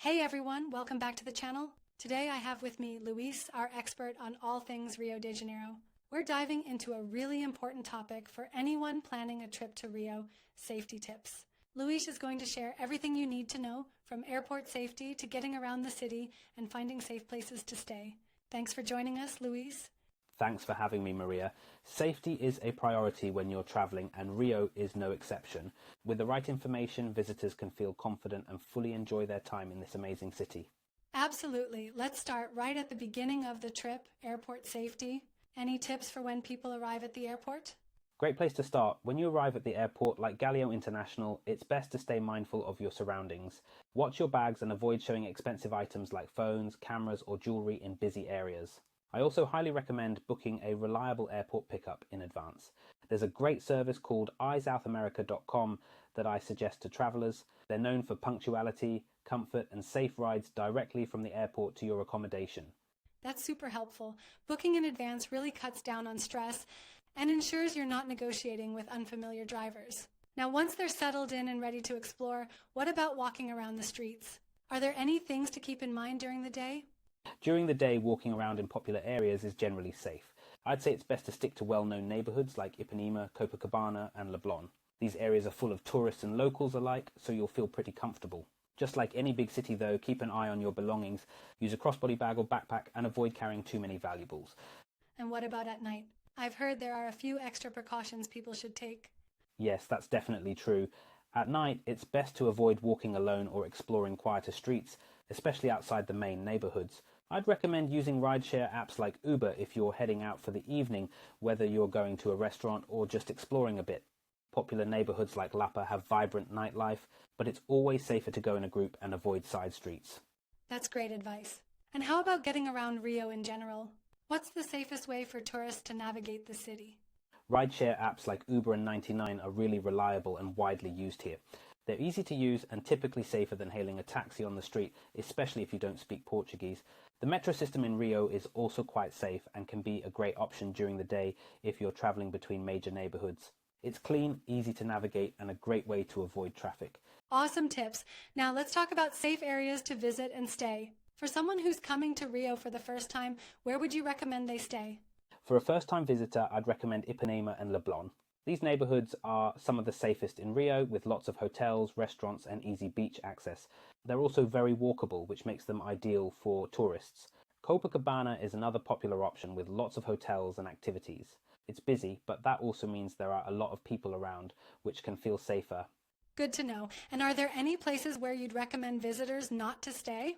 Hey everyone, welcome back to the channel. Today I have with me Luis, our expert on all things Rio de Janeiro. We're diving into a really important topic for anyone planning a trip to Rio, safety tips. Luis is going to share everything you need to know, from airport safety to getting around the city and finding safe places to stay. Thanks for joining us, Luis. Thanks for having me, Maria. Safety is a priority when you're traveling, and Rio is no exception. With the right information, visitors can feel confident and fully enjoy their time in this amazing city. Absolutely. Let's start right at the beginning of the trip, airport safety. Any tips for when people arrive at the airport? Great place to start. When you arrive at the airport like Galeão International, it's best to stay mindful of your surroundings. Watch your bags and avoid showing expensive items like phones, cameras, or jewelry in busy areas. I also highly recommend booking a reliable airport pickup in advance. There's a great service called iSouthAmerica.com that I suggest to travelers. They're known for punctuality, comfort, and safe rides directly from the airport to your accommodation. That's super helpful. Booking in advance really cuts down on stress and ensures you're not negotiating with unfamiliar drivers. Now, once they're settled in and ready to explore, what about walking around the streets? Are there any things to keep in mind during the day? During the day, walking around in popular areas is generally safe. I'd say it's best to stick to well-known neighborhoods like Ipanema, Copacabana, and Leblon. These areas are full of tourists and locals alike, so you'll feel pretty comfortable. Just like any big city though, keep an eye on your belongings, use a crossbody bag or backpack, and avoid carrying too many valuables. And what about at night? I've heard there are a few extra precautions people should take. Yes, that's definitely true. At night, it's best to avoid walking alone or exploring quieter streets, especially outside the main neighborhoods. I'd recommend using rideshare apps like Uber if you're heading out for the evening, whether you're going to a restaurant or just exploring a bit. Popular neighborhoods like Lapa have vibrant nightlife, but it's always safer to go in a group and avoid side streets. That's great advice. And how about getting around Rio in general? What's the safest way for tourists to navigate the city? Rideshare apps like Uber and 99 are really reliable and widely used here. They're easy to use and typically safer than hailing a taxi on the street, especially if you don't speak Portuguese. The metro system in Rio is also quite safe and can be a great option during the day if you're traveling between major neighborhoods. It's clean, easy to navigate, and a great way to avoid traffic. Awesome tips. Now let's talk about safe areas to visit and stay. For someone who's coming to Rio for the first time, where would you recommend they stay? For a first-time visitor, I'd recommend Ipanema and Leblon. These neighborhoods are some of the safest in Rio, with lots of hotels, restaurants, and easy beach access. They're also very walkable, which makes them ideal for tourists. Copacabana is another popular option with lots of hotels and activities. It's busy, but that also means there are a lot of people around, which can feel safer. Good to know. And are there any places where you'd recommend visitors not to stay?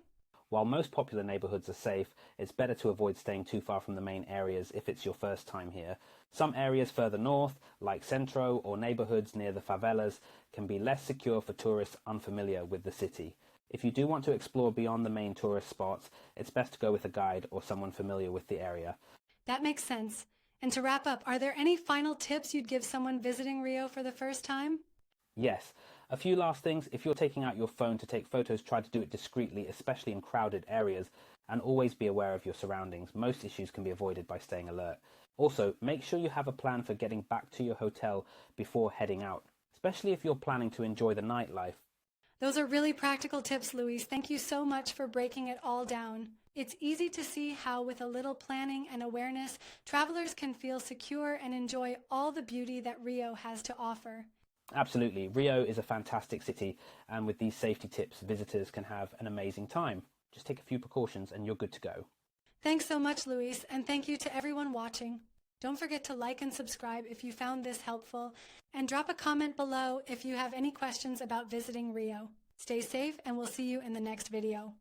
While most popular neighborhoods are safe, it's better to avoid staying too far from the main areas if it's your first time here. Some areas further north, like Centro or neighborhoods near the favelas, can be less secure for tourists unfamiliar with the city. If you do want to explore beyond the main tourist spots, it's best to go with a guide or someone familiar with the area. That makes sense. And to wrap up, are there any final tips you'd give someone visiting Rio for the first time? Yes. A few last things. If you're taking out your phone to take photos, try to do it discreetly, especially in crowded areas, and always be aware of your surroundings. Most issues can be avoided by staying alert. Also, make sure you have a plan for getting back to your hotel before heading out, especially if you're planning to enjoy the nightlife. Those are really practical tips, Luis. Thank you so much for breaking it all down. It's easy to see how, with a little planning and awareness, travelers can feel secure and enjoy all the beauty that Rio has to offer. Absolutely. Rio is a fantastic city, and with these safety tips, visitors can have an amazing time. Just take a few precautions and you're good to go. Thanks so much, Luis, and thank you to everyone watching. Don't forget to like and subscribe if you found this helpful, and drop a comment below if you have any questions about visiting Rio. Stay safe, and we'll see you in the next video.